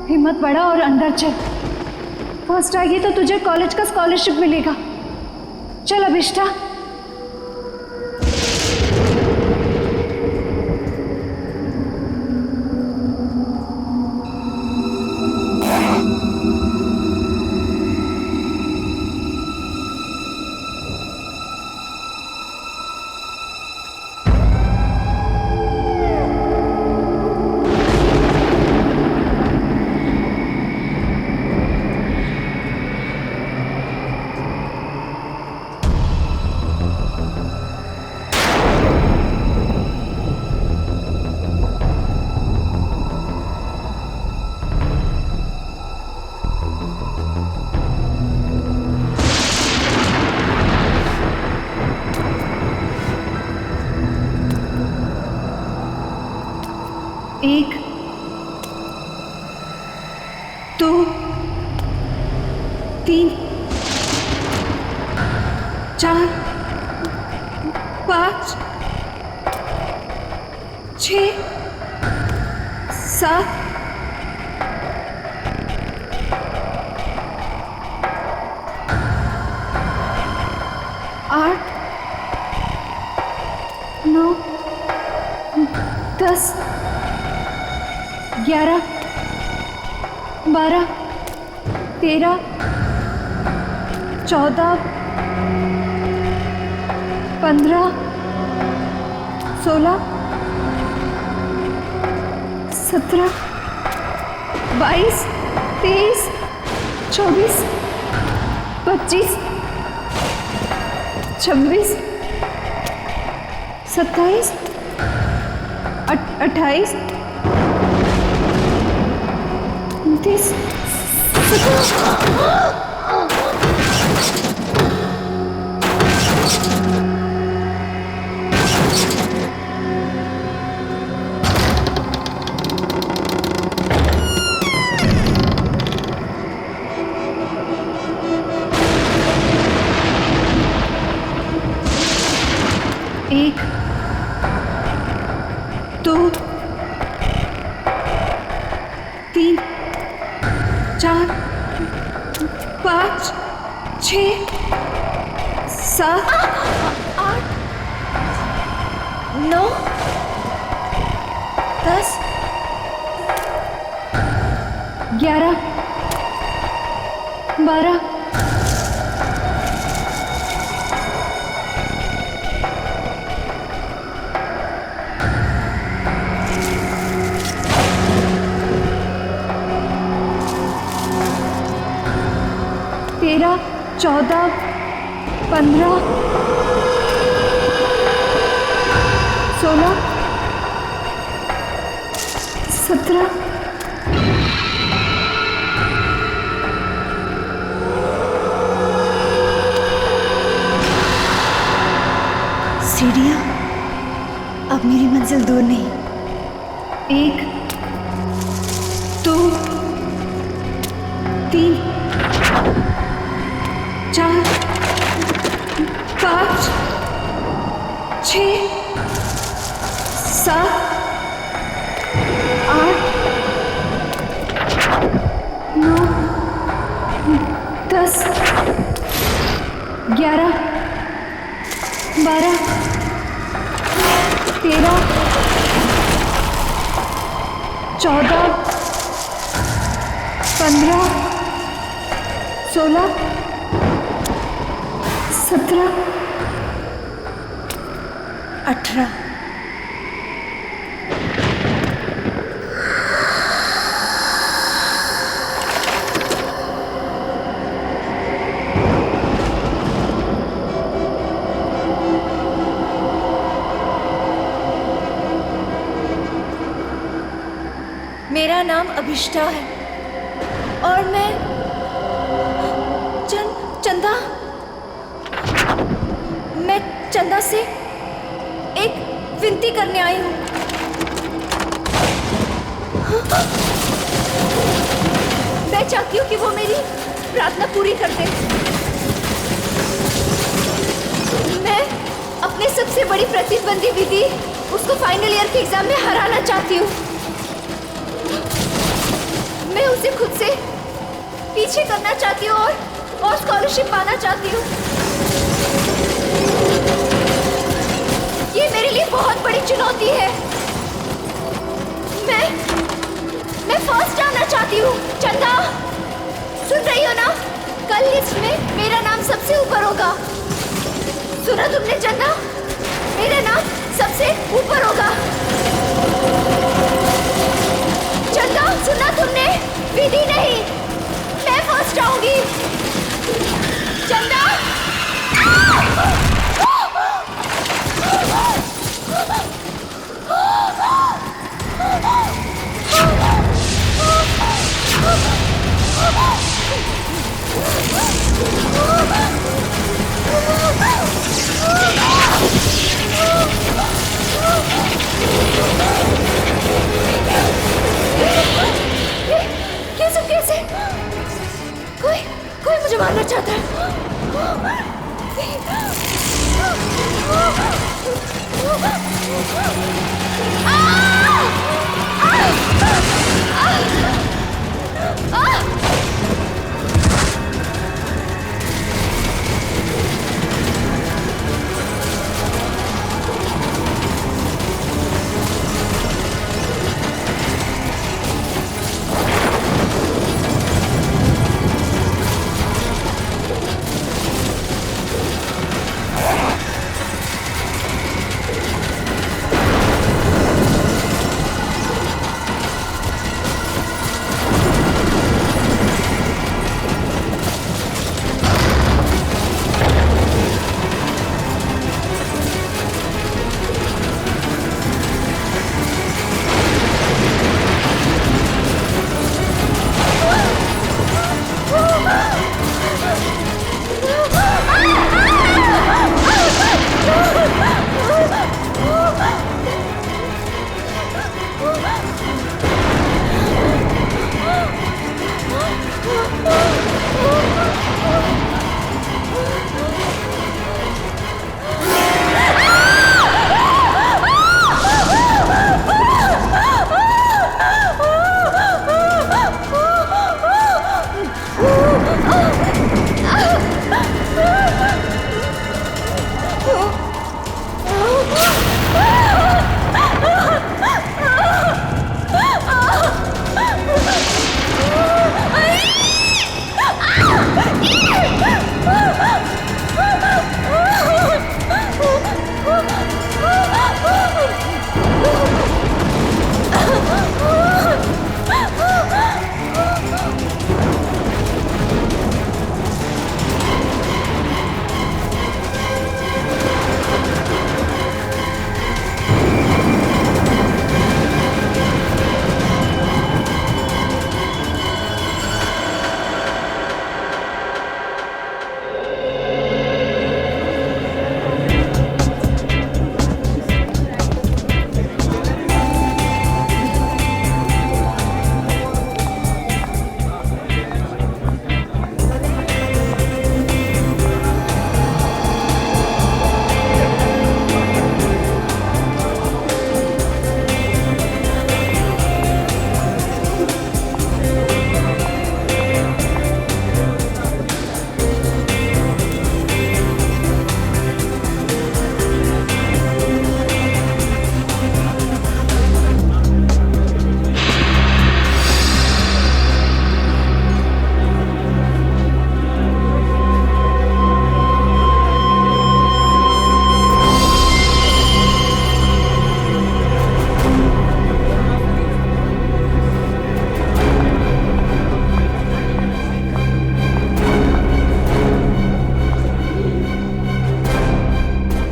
हिम्मत बढ़ा और अंदर चल। फर्स्ट आ गई तो तुझे कॉलेज का स्कॉलरशिप मिलेगा। चल अभिष्टा। एक, दो, तीन, चार, पाँच, 6, 7, 8, 9, 10, 11, 12, 13, 14, 15, 16, 17, 22, 23, 24, 25, 26, 27, 28, 29, 1, 2, 3, 4, 5, 6, 7, 8, 9, 10, 11, 12, 13, 14, 15, 16, 17, सीढ़ियाँ, अब मेरी मंजिल दूर नहीं। 1, 2, 3, 4, 5, 6, 7, 8, 9, 10, 11, 12, 13, 14, 15, 16, 17, 18। मेरा नाम अभिष्टा है और मैं चंदा मैं चंदा से एक विनती करने आई हूँ। मैं चाहती हूँ कि वो मेरी प्रार्थना पूरी कर दे। मैं अपने सबसे बड़ी प्रतिद्वंदी विधि उसको फाइनल ईयर के एग्जाम में हराना चाहती हूँ। मैं उसे खुद से पीछे करना चाहती हूँ और स्कॉलरशिप पाना चाहती हूँ। ये मेरे लिए बहुत बड़ी चुनौती है। मैं फर्स्ट आना चाहती हूँ। चंदा, सुन रही हो ना? कल लिस्ट में मेरा नाम सबसे ऊपर होगा। सुना तुमने चंदा? मेरा नाम सबसे ऊपर होगा। चंदा, सुना तुमने? विधि नहीं, मैं फर्स्ट आऊंगी। चंदा, कैसे कोई मुझे मारना चाहता है।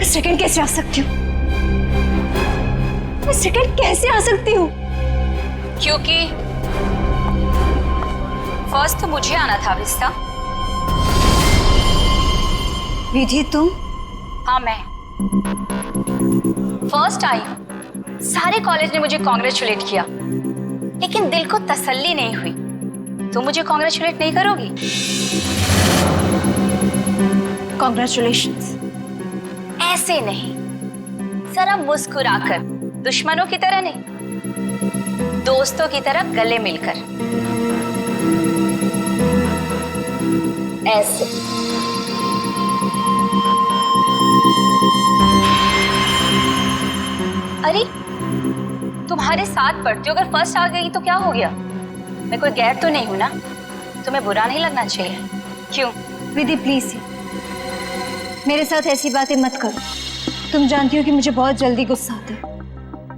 सेकंड कैसे आ सकती हूँ? मैं सेकंड कैसे आ सकती हूँ? क्योंकि फर्स्ट तो मुझे आना था विस्ता। विधि तुम? हाँ, मैं फर्स्ट आई। सारे कॉलेज ने मुझे कॉन्ग्रेचुलेट किया, लेकिन दिल को तसल्ली नहीं हुई। तुम मुझे कॉन्ग्रेचुलेट नहीं करोगी? कॉन्ग्रेचुलेशंस। ऐसे नहीं, जरा मुस्कुराकर, दुश्मनों की तरह नहीं, दोस्तों की तरह गले मिलकर। ऐसे। अरे तुम्हारे साथ पढ़ती हो, अगर फर्स्ट आ गई तो क्या हो गया? मैं कोई गैर तो नहीं हूं ना, तुम्हें बुरा नहीं लगना चाहिए। क्यों? विधि प्लीज मेरे साथ ऐसी बातें मत करो। तुम जानती हो कि मुझे बहुत जल्दी गुस्सा आता है,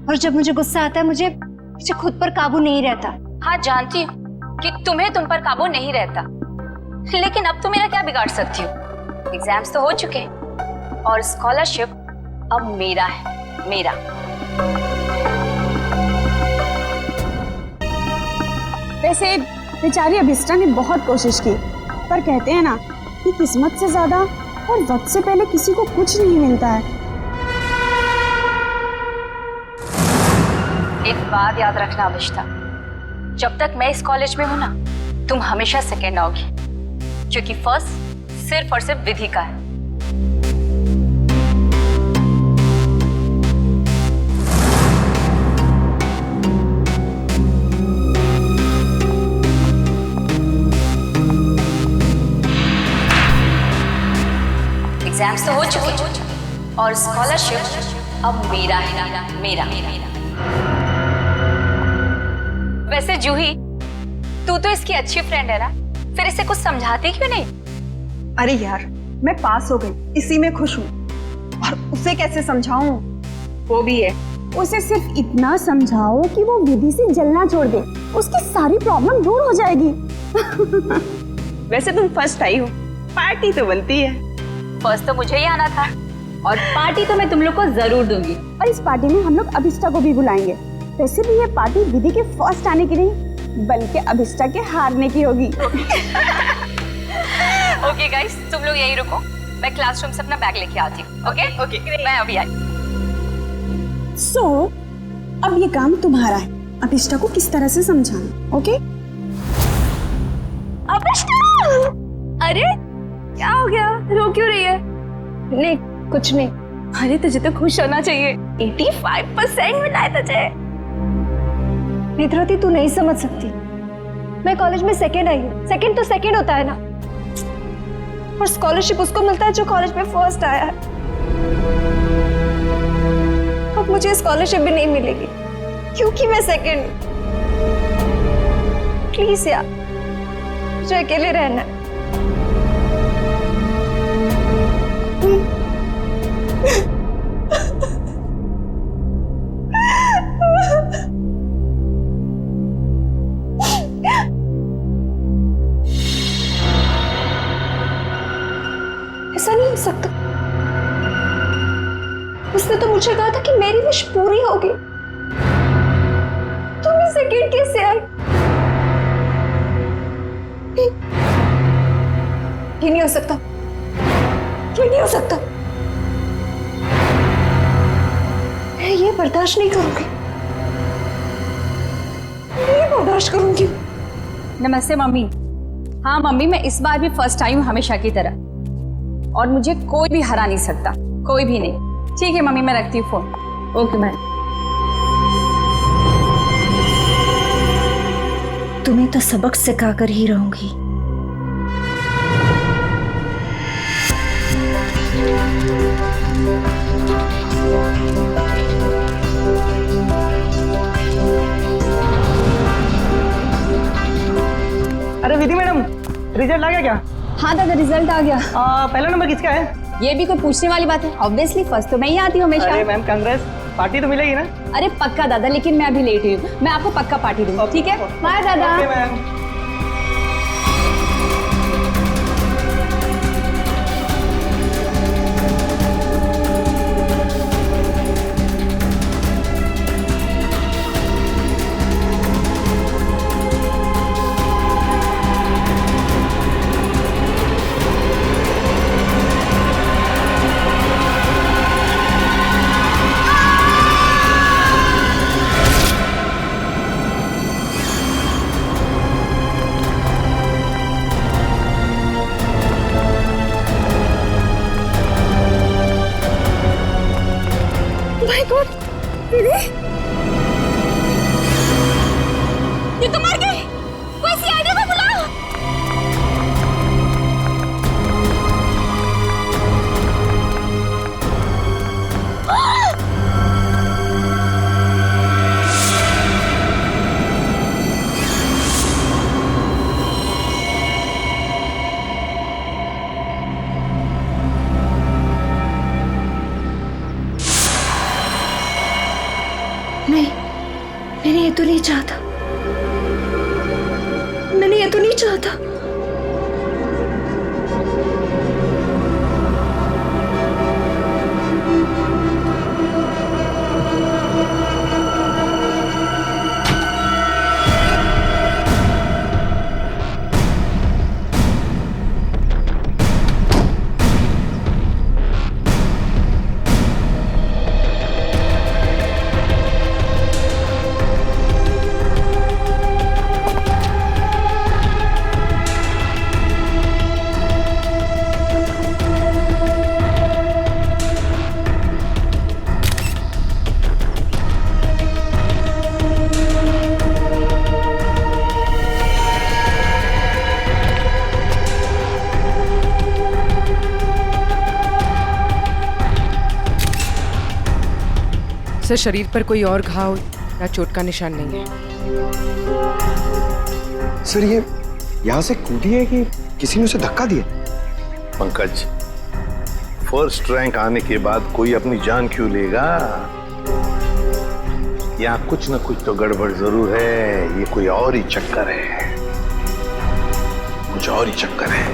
और जब मुझे गुस्सा आता है मुझे खुद पर काबू नहीं रहता। हाँ जानती हूँ कि तुम्हें तुम पर काबू नहीं रहता, लेकिन अब तुम मेरा क्या बिगाड़ सकती हो? एग्जाम्स तो हो चुके और स्कॉलरशिप अब मेरा है, मेरा। वैसे बेचारी अभिष्टा ने बहुत कोशिश की, पर कहते हैं ना कि किस्मत से ज्यादा और वक्त से पहले किसी को कुछ नहीं मिलता है। एक बात याद रखना अभिष्टा, जब तक मैं इस कॉलेज में हूं ना, तुम हमेशा सेकेंड आओगी, क्योंकि फर्स्ट सिर्फ और सिर्फ विधि का है। एग्जाम्स तो हो चुके और स्कॉलरशिप अब मेरा है, मेरा। वैसे जूही, तू तो इसकी अच्छी फ्रेंड है ना, फिर इसे कुछ समझाती क्यों नहीं? अरे यार, मैं पास हो गई, इसी में खुश हूँ, और उसे कैसे समझाऊं? वो भी है, उसे सिर्फ इतना समझाओ कि वो विधि से जलना छोड़ दे, उसकी सारी प्रॉब्लम दूर हो जाएगी। वैसे तुम फर्स्ट आई हो, पार्टी तो बनती है। फर्स्ट तो मुझे ही आना था, और पार्टी तो मैं तुम लोग को जरूर दूंगी। और इस पार्टी में हम लोग अभिष्टा को भी बुलाएंगे। वैसे भी ये पार्टी विधि के फर्स्ट आने की नहीं, बल्कि अभिष्टा के हारने की होगी। ओके गाइस, तुम लोग यहीं रुको, मैं क्लासरूम से अपना बैग लेके आती हूँ। ओके, मैं अभी आई। सो अब ये काम तुम्हारा है, अभिष्टा को किस तरह से समझाना। ओके? अभिष्टा! अरे क्या हो गया, रो क्यों रही है? नहीं कुछ नहीं। अरे तुझे तो खुश होना चाहिए, 85% मिला है तुझे। नेत्रावती, तू नहीं समझ सकती, मैं कॉलेज में सेकेंड आई हूँ। सेकेंड तो सेकेंड होता है ना, और स्कॉलरशिप उसको मिलता है जो कॉलेज में फर्स्ट आया है। अब मुझे स्कॉलरशिप भी नहीं मिलेगी क्योंकि मैं सेकेंड हूँ। प्लीज यार, मुझे अकेले रहना है। ऐसा नहीं हो सकता। उसने तो मुझे कहा था कि मेरी विश पूरी होगी। तुम ही सेकेंड कैसे आई? ये नहीं हो सकता, ये नहीं हो सकता। मैं ये बर्दाश्त नहीं करूंगी, ये बर्दाश्त करूंगी। नमस्ते मम्मी। हाँ मम्मी, मैं इस बार भी फर्स्ट आई हूँ हमेशा की तरह, और मुझे कोई भी हरा नहीं सकता, कोई भी नहीं। ठीक है मम्मी, मैं रखती हूँ फोन। Okay ma'am. तुम्हें तो सबक सिखा कर ही रहूंगी। अरे विधि मैडम, रिजल्ट आ गया क्या? हाँ दादा, रिजल्ट आ गया। पहला नंबर किसका है? ये भी कोई पूछने वाली बात है? ऑब्वियसली फर्स्ट तो मैं ही आती हूँ हमेशा। अरे मैम कांग्रेस, पार्टी तो मिलेगी ना? अरे पक्का दादा, लेकिन मैं अभी लेट हुई हूँ, मैं आपको पक्का पार्टी दूंगी। ठीक है, बाय दादा। Okay ma'am. तो नहीं चाहता, मैंने ये तो नहीं चाहता। सर, शरीर पर कोई और घाव या चोट का निशान नहीं है। सर, ये यहाँ से कूदी है कि किसी ने उसे धक्का दिया? पंकज, फर्स्ट रैंक आने के बाद कोई अपनी जान क्यों लेगा? यहाँ कुछ न कुछ तो गड़बड़ जरूर है। ये कोई और ही चक्कर है, कुछ और ही चक्कर है।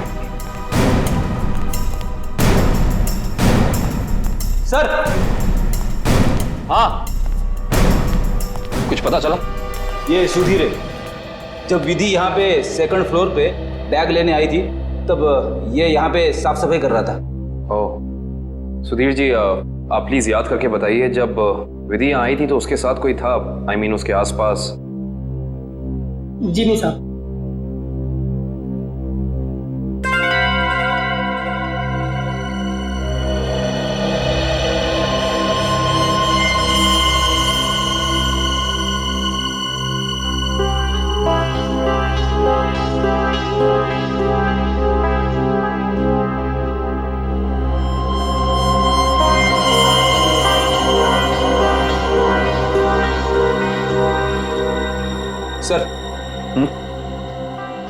सर, हाँ, कुछ पता चला? ये सुधीर है। जब विधि यहाँ पे सेकंड फ्लोर पे बैग लेने आई थी तब ये यहाँ पे साफ सफाई कर रहा था। ओह, सुधीर जी, आप प्लीज याद करके बताइए, जब विधि यहाँ आई थी तो उसके साथ कोई था? I mean, उसके आसपास? जी नहीं साहब। सर,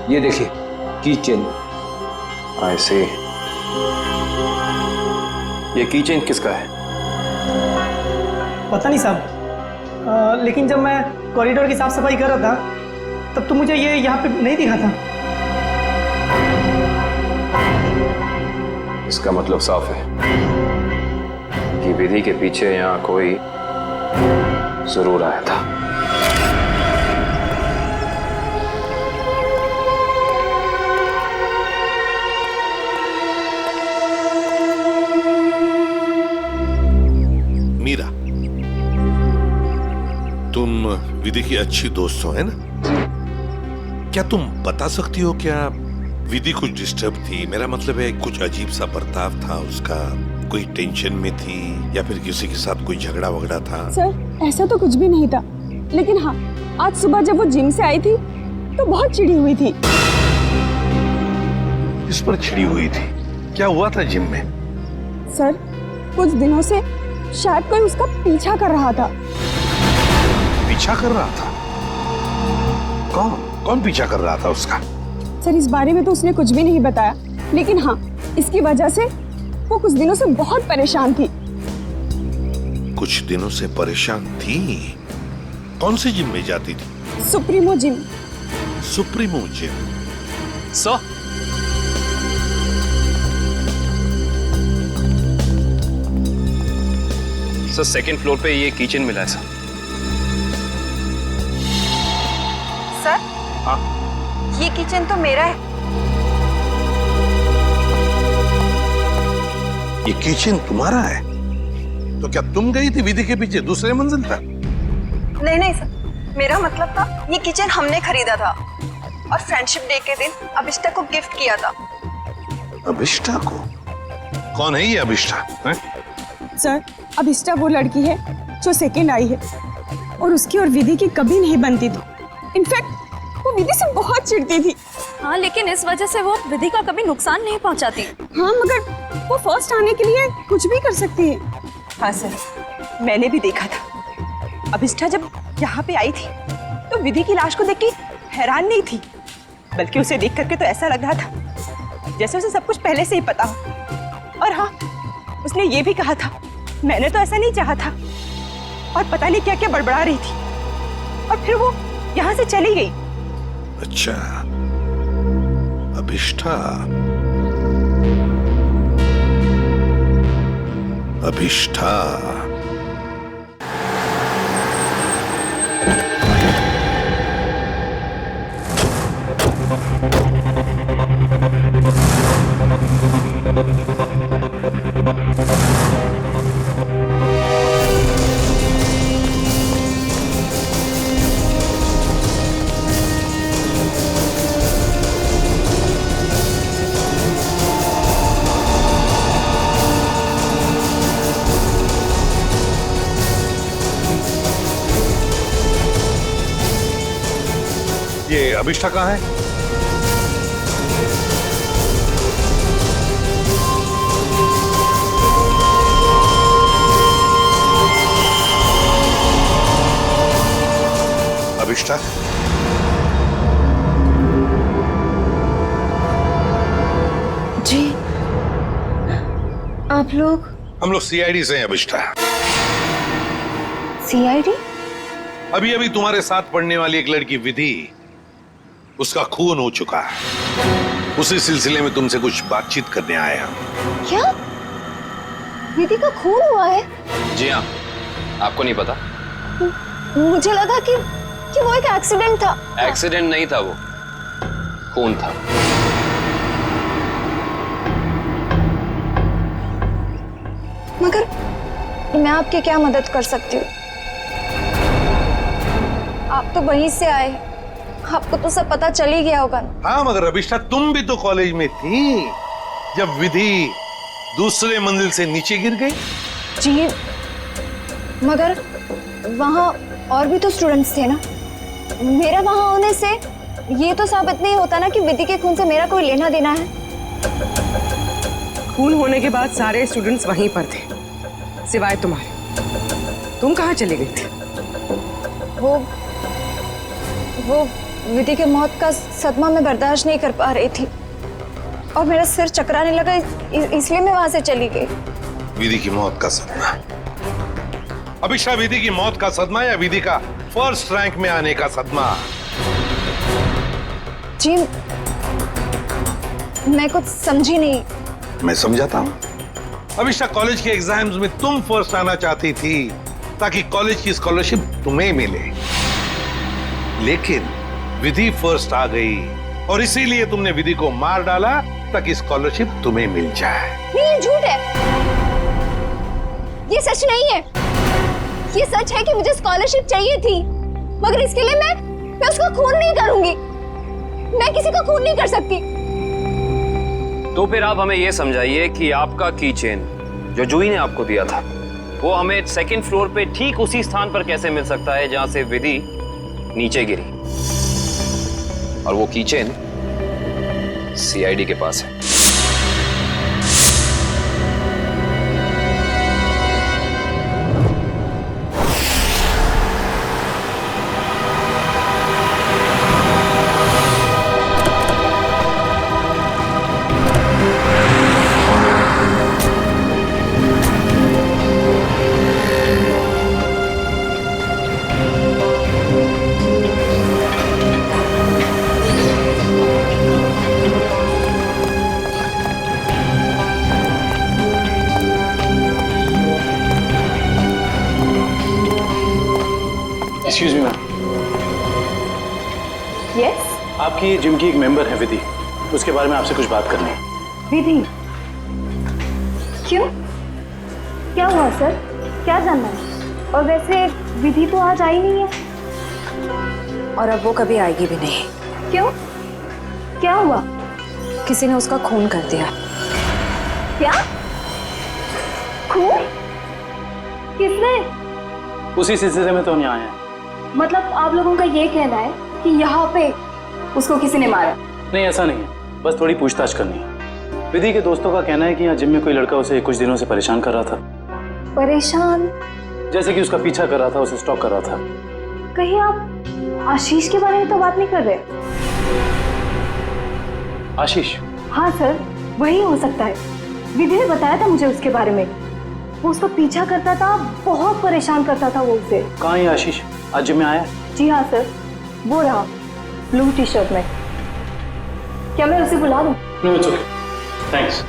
ये देखिए, की चेन। I see। ये की चेन किसका है? पता नहीं साहब, लेकिन जब मैं कॉरिडोर की साफ सफाई कर रहा था तब तो मुझे ये यहाँ पे नहीं दिखा था। इसका मतलब साफ है कि विधि के पीछे यहाँ कोई जरूर आया था। मीरा, तुम विधि की अच्छी दोस्त हो, है ना? क्या तुम बता सकती हो क्या विधि कुछ डिस्टर्ब थी? मेरा मतलब है, कुछ अजीब सा बर्ताव था उसका, कोई टेंशन में थी या फिर किसी के साथ कोई झगड़ा वगड़ा था? सर, ऐसा तो कुछ भी नहीं था, लेकिन हाँ, आज सुबह जब वो जिम से आई थी तो बहुत चिढ़ी हुई थी। इस पर चिढ़ी हुई थी? क्या हुआ था जिम में? सर, कुछ दिनों से शायद कोई उसका पीछा कर रहा था। पीछा कर रहा था? कौन पीछा कर रहा था उसका? सर, इस बारे में तो उसने कुछ भी नहीं बताया, लेकिन हाँ, इसकी वजह से वो कुछ दिनों से बहुत परेशान थी। कुछ दिनों से परेशान थी? कौन सी जिम में जाती थी? Supremo gym. Supremo gym? Sir, second floor पे ये किचन मिला है सर। सर, हाँ, ये किचन तो मेरा है। ये किचन तुम्हारा है? तो क्या तुम गई थी विधि के पीछे दूसरे मंजिल पर? नहीं सर, मेरा मतलब था ये किचन हमने खरीदा था और फ्रेंडशिप डे के दिन अभिष्टा को गिफ्ट किया था। अभिष्टा को? कौन है ये अभिष्टा? सर, अभिष्टा वो लड़की है जो सेकंड आई है और उसकी और विधि की कभी नहीं बनती थी। इनफैक्ट वो विधि से बहुत चिढ़ती थी। हाँ, लेकिन इस वजह से वो विधि का कभी नुकसान नहीं पहुंचाती। हाँ, मगर वो फर्स्ट आने के लिए कुछ भी कर सकती है। हाँ सर, मैंने भी देखा था। अभिष्टा जब यहाँ पे आई थी तो विधि की लाश को देख के हैरान नहीं थी, बल्कि उसे देख करके तो ऐसा लग रहा था जैसे उसे सब कुछ पहले से ही पता हो। और हाँ, उसने ये भी कहा था, मैंने तो ऐसा नहीं चाहा था, और पता नहीं क्या क्या बड़बड़ा रही थी। और फिर वो यहाँ से चली गई। अच्छा, अभिष्ठा। अभिष्ठा। ये अभिष्ठा कहाँ है? अभिष्ठा? जी, आप लोग? हम लोग सीआईडी से हैं अभिष्ठा। सीआईडी? अभी अभी तुम्हारे साथ पढ़ने वाली एक लड़की विधि, उसका खून हो चुका है। उसी सिलसिले में तुमसे कुछ बातचीत करने आए हम। क्या? विधि का खून हुआ है? जी हाँ, आपको नहीं पता? मुझे लगा कि वो एक एक्सीडेंट था। एक्सीडेंट नहीं था, वो खून था। मगर मैं आपकी क्या मदद कर सकती हूँ? आप तो वहीं से आए, आपको तो सब पता चल ही गया होगा। हाँ, मगर अभिष्ठा तुम भी तो कॉलेज में थी जब विधि दूसरे मंजिल से नीचे गिर गई। जी, मगर वहाँ और भी तो स्टूडेंट्स थे ना। मेरा वहाँ होने से ये तो साबित नहीं होता ना कि विधि के खून से मेरा कोई लेना देना है। खून होने के बाद सारे स्टूडेंट्स वहीं पर थे, सिवाय तुम्हारे। तुम कहाँ चले गए थे? वो विधि के मौत का सदमा मैं बर्दाश्त नहीं कर पा रही थी और मेरा सिर चकराने लगा, इसलिए मैं वहां से चली गई। विधि की मौत का सदमा? अभिष्ठा, विधि की मौत का सदमा या विधि का फर्स्ट रैंक में आने का सदमा? जी, मैं कुछ समझी नहीं। मैं समझाता हूँ। अभिष्ठा, कॉलेज के एग्जाम्स में तुम फर्स्ट आना चाहती थी ताकि कॉलेज की स्कॉलरशिप तुम्हें मिले, लेकिन विधि फर्स्ट आ गई और इसीलिए तुमने विधि को मार डाला ताकि स्कॉलरशिप तुम्हें मिल जाए। नहीं, ये झूठ है, ये सच नहीं है। ये सच है कि मुझे स्कॉलरशिप चाहिए थी, मगर इसके लिए मैं उसका खून नहीं करूंगी। मैं किसी का खून नहीं कर सकती। तो फिर आप हमें यह समझाइए कि आपका की चेन जो जूही ने आपको दिया था, वो हमें सेकंड फ्लोर पे ठीक उसी स्थान पर कैसे मिल सकता है जहां से विधि नीचे गिरी? और वो की चेन सीआईडी के पास है। Excuse me ma'am. यस? आपकी जिम की एक मेंबर है विधि, उसके बारे में आपसे कुछ बात करनी है। विधि? क्यों? क्या हुआ सर? क्या जानना है? और वैसे विधि तो आज आई नहीं है और अब वो कभी आएगी भी नहीं। क्यों? क्या हुआ? किसी ने उसका खून कर दिया। क्या? खून? किसने? उसी सिलसिले में तो हम यहाँ आए हैं। मतलब आप लोगों का ये कहना है कि यहाँ पे उसको किसी ने मारा? नहीं, ऐसा नहीं है, बस थोड़ी पूछताछ करनी है। विधि के दोस्तों का कहना है कि यहाँ जिम में कोई लड़का उसे कुछ दिनों से परेशान कर रहा था। परेशान? जैसे कि उसका पीछा कर रहा था, उसे स्टॉक कर रहा था। कहीं आप आशीष के बारे में तो बात नहीं कर रहे? आशीष? हाँ सर, वही हो सकता है। विधि ने बताया था मुझे उसके बारे में। वो उसका पीछा करता था, बहुत परेशान करता था वो उसे। कहाँ है आशीष? आज जिम में आया? जी हाँ सर, वो रहा ब्लू टी शर्ट में। क्या मैं उसे बुला दूं? No it's okay, thanks.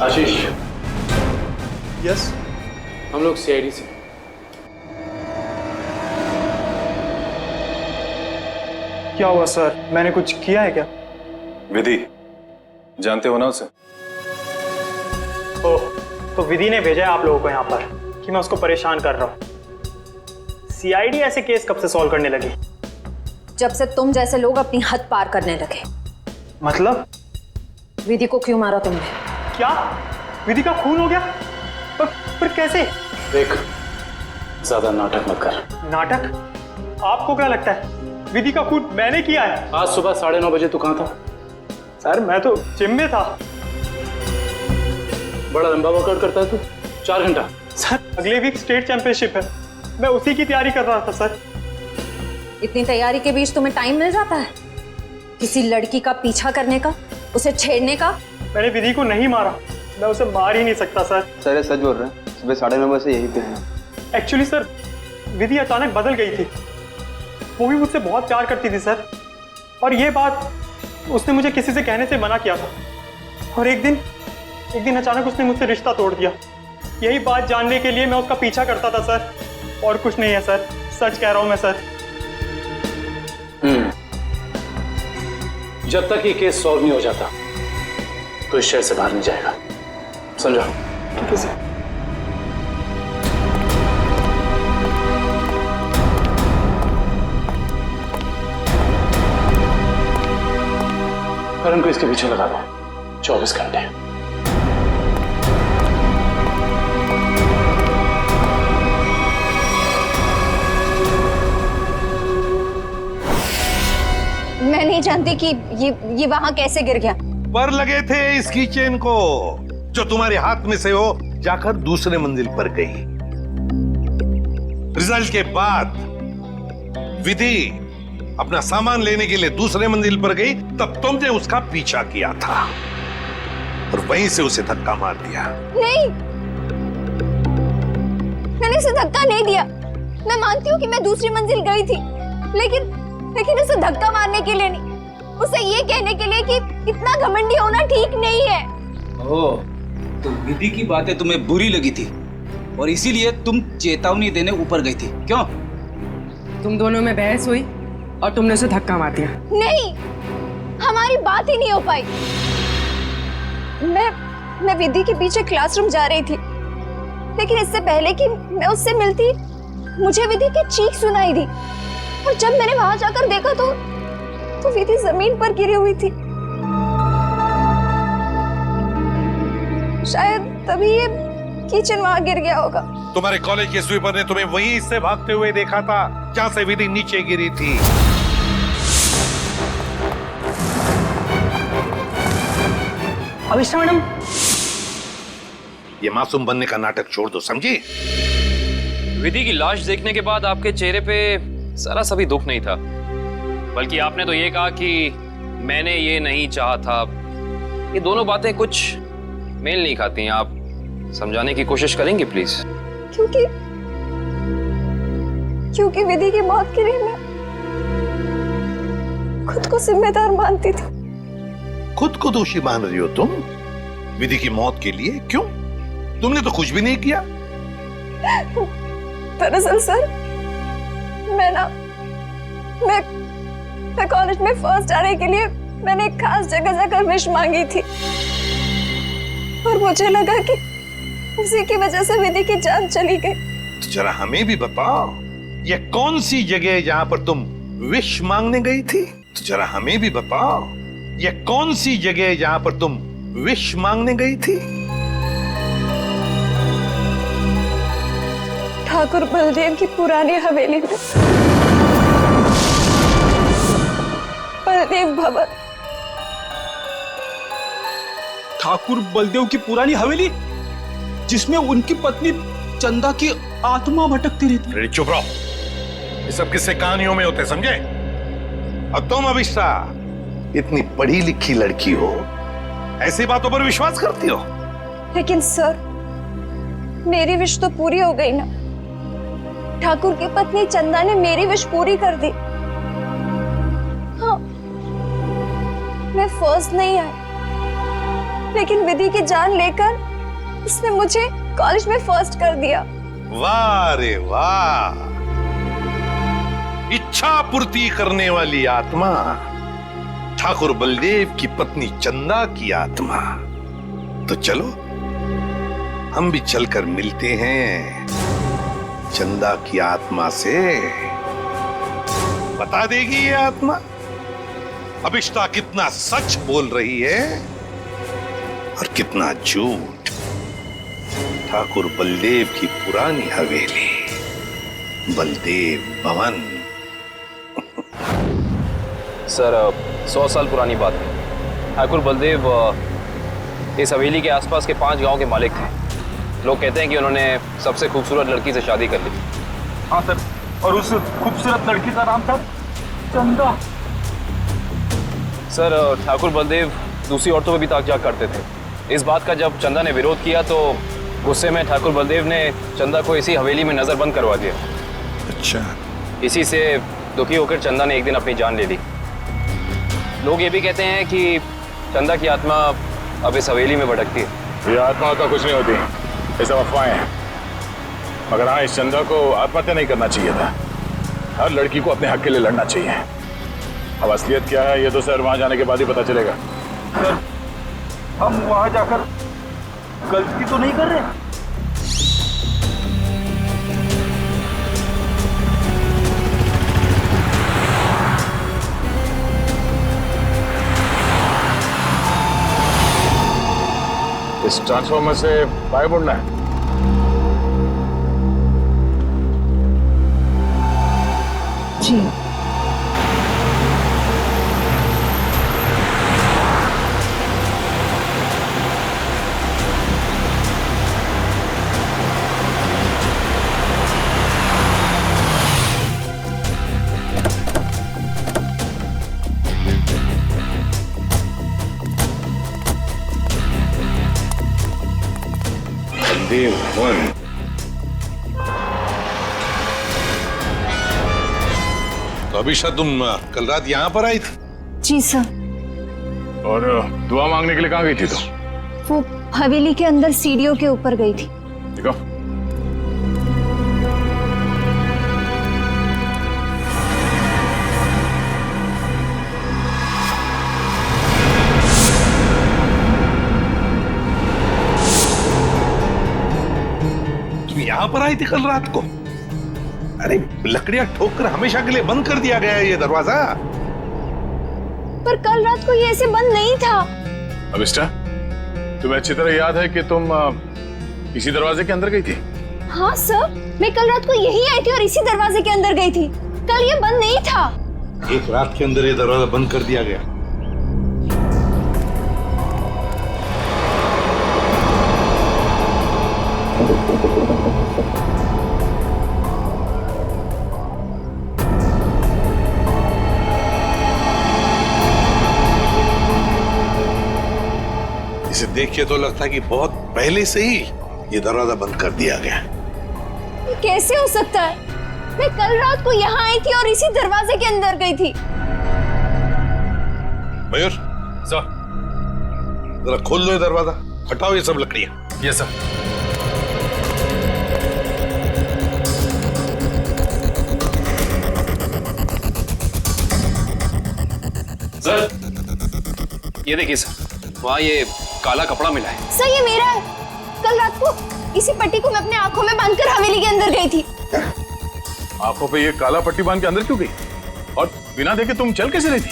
Ashish. Yes. हम लोग सीआईडी से। क्या हुआ सर, मैंने कुछ किया है क्या? विधि, जानते हो ना उसे? ओह, तो विधि ने भेजा है आप लोगों को यहाँ पर कि मैं उसको परेशान कर रहा हूँ। सीआईडी ऐसे केस कब से सॉल्व करने लगी? जब से तुम जैसे लोग अपनी हद पार करने लगे। मतलब? विधि को क्यों मारा तुमने? क्या विधि का खून हो गया? पर कैसे? देख, ज्यादा नाटक मत कर। नाटक? आपको क्या लगता है विधि का खून मैंने किया है? आज सुबह 9:30 बजे तू कहाँ था? सर मैं तो जिम में था। बड़ा लंबा वर्कआउट करता है तू, 4 घंटा। सर अगले वीक स्टेट चैंपियनशिप है, मैं उसी की तैयारी कर रहा था सर। इतनी तैयारी के बीच तुम्हें टाइम मिल जाता है किसी लड़की का पीछा करने का, उसे छेड़ने का? मैंने विधि को नहीं मारा, मैं उसे मार ही नहीं सकता सर। सर सच बोल रहे हैं, सुबह 9:30 बजे यहीं पे हैं। एक्चुअली सर विधि अचानक बदल गई थी, वो भी मुझसे बहुत प्यार करती थी सर, और ये बात उसने मुझे किसी से कहने से मना किया था, और एक दिन अचानक उसने मुझसे रिश्ता तोड़ दिया। यही बात जानने के लिए मैं उसका पीछा करता था सर, और कुछ नहीं है सर, सच कह रहा हूं मैं सर। जब तक ये केस सॉल्व नहीं हो जाता तो इस शहर से बाहर नहीं जाएगा, समझा? ठीक है सर। करण को इसके पीछे लगा दो 24 घंटे। मैं नहीं जानती कि ये वहां कैसे गिर गया। पर लगे थे इसकी चेन को, जो तुम्हारे हाथ में से हो जाकर दूसरे मंजिल पर गई। रिजल्ट के बाद विधि अपना सामान लेने के लिए दूसरे मंजिल पर गई, तब तुमने उसका पीछा किया था और वहीं से उसे धक्का मार दिया। नहीं, मैंने उसे धक्का नहीं दिया। मैं मानती हूँ कि मैं दूसरी मंजिल गई थी, लेकिन उसे धक्का मारने के लिए नहीं, उसे ये कहने के लिए कि इतना घमंडी होना ठीक नहीं है। ओह, तो विधि की बातें तुम्हें बुरी लगी थी और इसीलिए तुम चेतावनी देने ऊपर गई थी, क्यों? तुम दोनों में बहस हुई और तुमने उसे धक्का मार दिया। नहीं, हमारी बात ही नहीं हो पाई। मैं विधि के पीछे क्लासरूम जा रही थी, लेकिन इससे पहले कि मैं उससे मिलती मुझे विधि की चीख सुनाई दी, और जब मैंने वहां जाकर देखा तो विधि जमीन पर गिरी हुई थी। शायद तभी ये किचन वहां गिर गया होगा। तुम्हारे कॉलेज के स्वीपर ने तुम्हें वहीं से भागते हुए देखा था जहां से विधि नीचे गिरी थी। अविष्टा मैडम, ये मासूम बनने का नाटक छोड़ दो, समझी? विधि की लाश देखने के बाद आपके चेहरे पे जरा सा भी दुख नहीं था, बल्कि आपने तो ये कहा कि मैंने ये नहीं चाहा था। ये दोनों बातें कुछ मेल नहीं खाती। आप समझाने की कोशिश करेंगे प्लीज? क्योंकि विधि की मौत के लिए मैं खुद को जिम्मेदार मानती थी। खुद को दोषी मान रही हो तुम विधि की मौत के लिए? क्यों? तुमने तो कुछ भी नहीं किया। दरअसल सर, मैं कॉलेज में फर्स्ट आने के लिए मैंने एक खास जगह जाकर विश मांगी थी, और मुझे लगा कि उसी की वजह से विधि की जान चली गई। तो जरा हमें भी बताओ, ये कौन सी जगह है जहां पर तुम विश मांगने गई थी? तो जरा हमें भी बताओ, ये कौन सी जगह है जहां पर तुम विश मांगने गई थी? ठाकुर बलदेव की पुरानी हवेली में, बलदेव भवन। ठाकुर बलदेव की पुरानी हवेली, जिसमें उनकी पत्नी चंदा की आत्मा भटकती रहती। अरे चुप रहो, ये सब किस्से कहानियों में होते, समझे? और तुम अविष्टा इतनी पढ़ी लिखी लड़की हो, ऐसी बातों पर विश्वास करती हो? लेकिन सर, मेरी विश तो पूरी हो गई ना। ठाकुर की पत्नी चंदा ने मेरी विश पूरी कर दी। हाँ, मैं फर्स्ट नहीं आई, लेकिन विधि की जान लेकर उसने मुझे कॉलेज में फर्स्ट कर दिया। वाह रे वाह, इच्छा पूर्ति करने वाली आत्मा, ठाकुर बलदेव की पत्नी चंदा की आत्मा। तो चलो हम भी चलकर मिलते हैं चंदा की आत्मा से। बता देगी ये आत्मा अभिष्टा कितना सच बोल रही है और कितना झूठ। ठाकुर बलदेव की पुरानी हवेली, बलदेव भवन। सर 100 साल पुरानी बात है। ठाकुर बलदेव इस हवेली के आसपास के 5 गांव के मालिक थे। लोग कहते हैं कि उन्होंने सबसे खूबसूरत लड़की से शादी कर ली। हाँ सर, और उस खूबसूरत लड़की का नाम था चंदा। सर ठाकुर बलदेव दूसरी औरतों पर भी ताक झाक करते थे। इस बात का जब चंदा ने विरोध किया तो गुस्से में ठाकुर बलदेव ने चंदा को इसी हवेली में नजरबंद करवा दिया। अच्छा। इसी से दुखी होकर चंदा ने एक दिन अपनी जान ले ली। लोग ये भी कहते हैं कि चंदा की आत्मा अब इस हवेली में भटकती है। ये आत्मा तो कुछ नहीं होती, ये सब अफवाहें हैं। मगर हाँ, इस चंदा को आत्महत्या नहीं करना चाहिए था। हर लड़की को अपने हक के लिए लड़ना चाहिए। अब असलियत क्या है ये तो सर वहां जाने के बाद ही पता चलेगा। सर, हम वहां जाकर गलती तो नहीं कर रहे? इस ट्रांसफॉर्मर से बाहर मुड़ना है। जी। बलदेव भवन। तो अभिषा तुम कल रात यहाँ पर आई थी? जी सर। और दुआ मांगने के लिए कहाँ गई थी तो? वो हवेली के अंदर सीढ़ियों के ऊपर गई थी। देखो, तुम यहाँ पर आई थी कल रात को? अरे लकड़ियां ठोककर हमेशा के लिए बंद कर दिया गया है ये दरवाजा। पर कल रात को ये ऐसे बंद नहीं था। अभिष्टा, तुम्हें अच्छी तरह याद है कि तुम इसी दरवाजे के अंदर गई थी? हाँ सर, मैं कल रात को यही आई थी और इसी दरवाजे के अंदर गई थी। कल ये बंद नहीं था। एक रात के अंदर ये दरवाजा बंद कर दिया गया। इसे देख के तो लगता है कि बहुत पहले से ही ये दरवाजा बंद कर दिया गया। ये कैसे हो सकता है? मैं कल रात को यहाँ आई थी और इसी दरवाजे के अंदर गई थी। मयूर सर। जरा खोल दो ये दरवाजा, हटाओ ये सब लकड़ियां। Yes sir. सर ये देखिए सर, वहाँ ये काला कपड़ा मिला है। सर ये मेरा है। कल रात को इसी पट्टी को मैं अपने आंखों में बांधकर हवेली के अंदर गई थी। आंखों पे ये काला पट्टी बांध के अंदर क्यों गई? और बिना देखे तुम चल कैसे रही थी?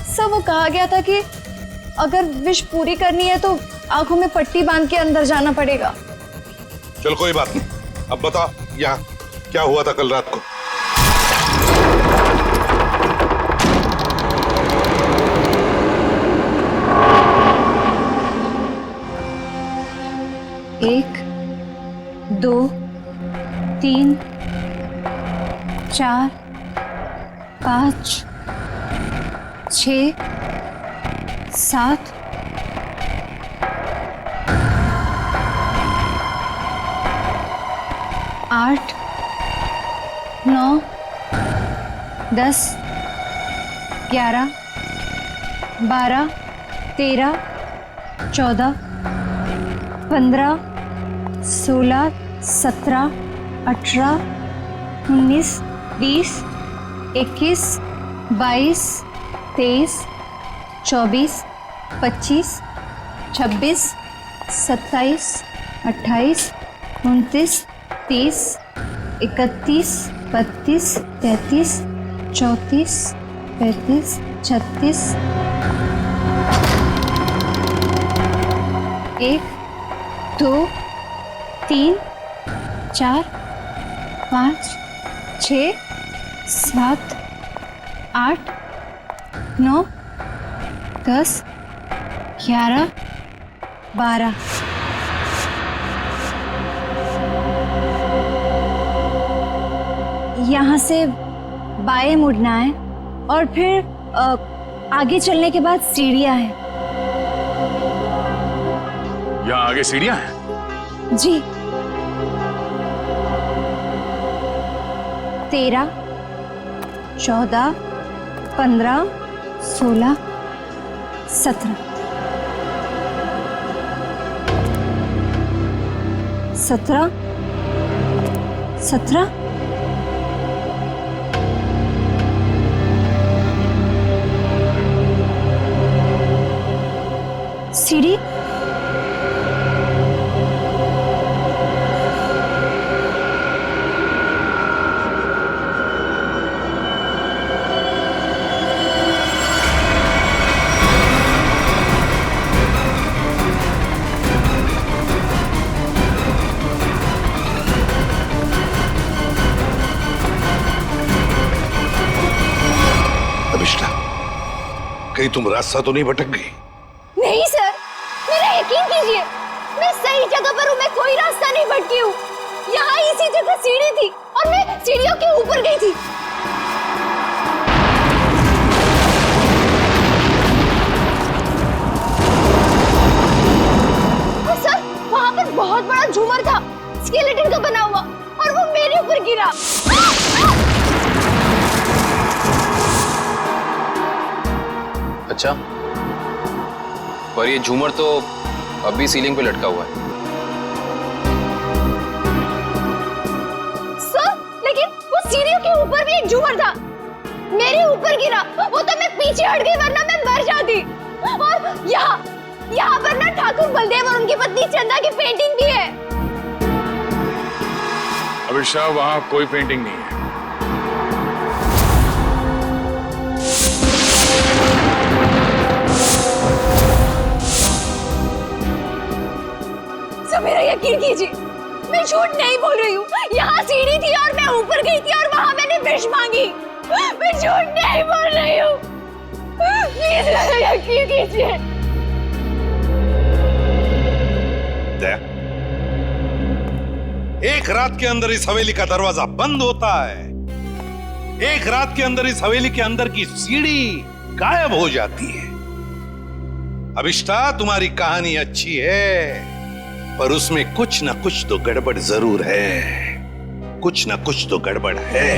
सर वो कहा गया था कि अगर विश पूरी करनी है तो आंखों में पट्टी बांध के अंदर जाना पड़ेगा। चल कोई बात नहीं, अब बता यहाँ क्या हुआ था कल रात को? एक, दो, तीन, चार, 5, 6, 7। 8 9 10 11 12 13 14 15 16 17 18 19 20 21 22 23 24 25 26 27 28 29 30 31 32 33 34 35 36 1 2 3 4 5 6 7 8 9 10 11 12 यहाँ से बाएं मुड़ना है और फिर आगे चलने के बाद सीढ़ियाँ हैं। यहाँ आगे सीढ़ियाँ हैं? जी 13 14 15 16 17 17 17 सीढ़ी अभिष्टा, कहीं तुम रास्ता तो नहीं भटक गई? नहीं सर, मेरा यकीन कीजिए, मैं सही जगह पर हूँ। मैं कोई रास्ता नहीं भटकी हूँ। यहाँ इसी जगह सीढ़ी थी और मैं सीढ़ियों के ऊपर गई थी। और सर, वहाँ पर बहुत बड़ा झूमर था, स्केलेटन का बना हुआ, और वो मेरे ऊपर गिरा। अच्छा, पर ये झूमर तो अभी सीलिंग पे लटका हुआ है। सर, लेकिन वो सीढ़ियों के ऊपर भी एक झूमर था, मेरे ऊपर गिरा। वो तो मैं पीछे हट गई, वरना मैं मर जाती। और यहाँ पर ना ठाकुर बलदेव और उनकी पत्नी चंदा की पेंटिंग भी है। अभिषा, वहाँ कोई पेंटिंग नहीं है। मेरा यकीन कीजिए, मैं झूठ नहीं बोल रही हूँ। यहाँ सीढ़ी थी और मैं ऊपर गई थी और वहाँ मैंने विश मांगी। मैं झूठ नहीं बोल रही हूँ। प्लीज मेरा यकीन कीजिए। एक रात के अंदर इस हवेली का दरवाजा बंद होता है, एक रात के अंदर इस हवेली के अंदर की सीढ़ी गायब हो जाती है। अभिष्टा, तुम्हारी कहानी अच्छी है, पर उसमें कुछ ना कुछ तो गड़बड़ जरूर है। कुछ ना कुछ तो गड़बड़ है।